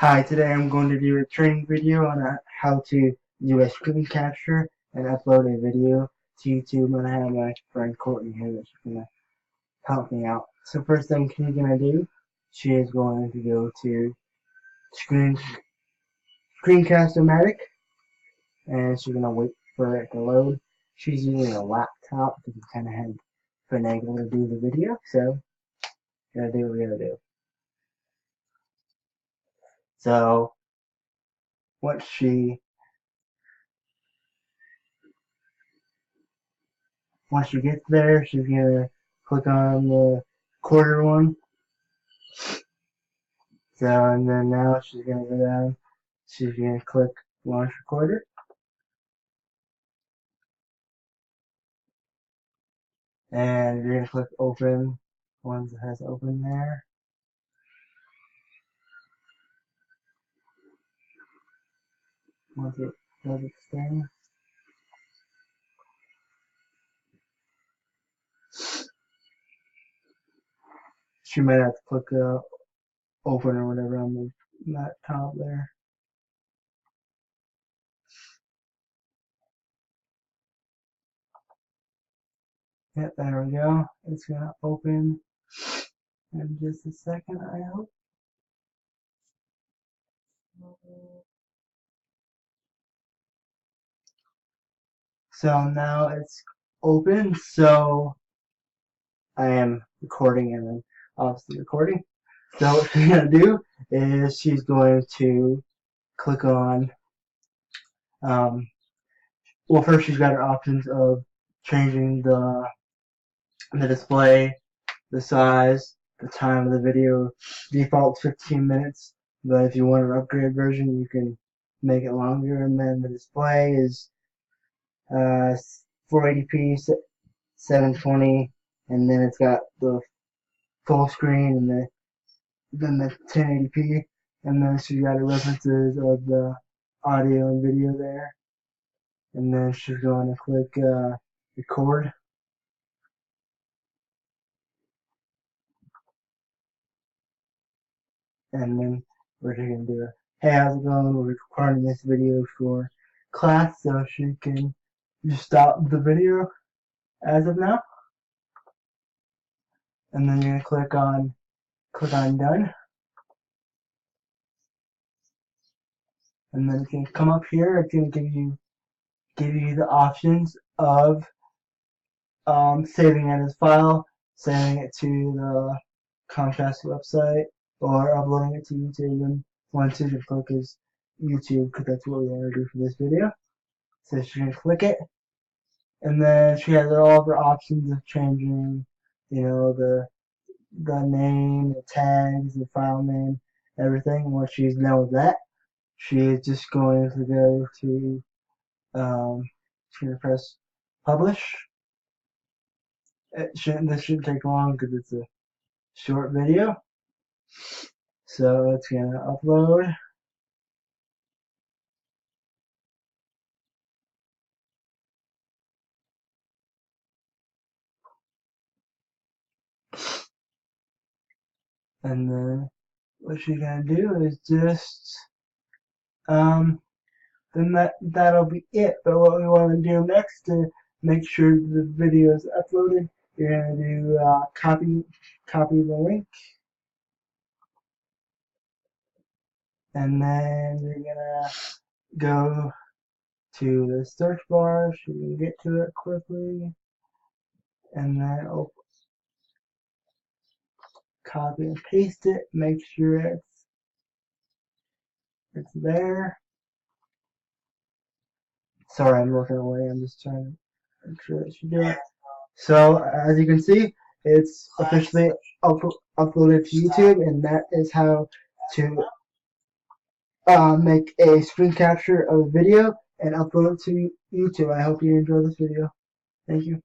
Hi, today I'm going to do a training video on how to do a screen capture and upload a video to YouTube, and I have my friend Courtney here that's going to help me out. So first thing she's going to do, she is going to go to Screencast-O-Matic, and she's going to wait for it to load. She's using a laptop because we kind of had finagle to do the video, so gotta do what we gotta do. So once she gets there, she's gonna click on the quarter one. So, and then now she's gonna go down. She's gonna click launch recorder. And you're gonna click open once it has open there. Once it does its thing. She might have to click open or whatever on that top there. Yep, there we go. It's gonna open in just a second, I hope. So now it's open, so I am recording and then obviously recording. So what she's gonna do is she's going to click on well, first she's got her options of changing the display, the size, the time of the video. Default 15 minutes, but if you want an upgraded version, you can make it longer. And then the display is 480p, 720, and then it's got the full screen and then the 1080p, and then she's got the references of the audio and video there. And then she's going to click record. And then we're just going to do a, hey, how's it going? We're recording this video for class, so she can just stop the video as of now. And then you're going to click on done. And then it's going to come up here. It's going to give you the options of saving it as file, sending it to the Comcast website, or uploading it to YouTube. And once you click is YouTube, because that's what we want to do for this video. So she's going to click it, and then she has all of her options of changing, you know, the name, the tags, the file name, everything. Once she's done with that, she is just going to go to she's going to press publish. This shouldn't take long because it's a short video. So it's going to upload. And then what she's going to do is just, then that'll be it. But what we want to do next to make sure the video is uploaded, you're going to do copy the link. And then you're going to go to the search bar so you can get to it quickly. And then copy and paste it. Make sure it's there. Sorry, I'm looking away. I'm just trying to make sure that you do it. So as you can see, it's officially uploaded to YouTube, and that is how to make a screen capture of a video and upload it to YouTube. I hope you enjoy this video. Thank you.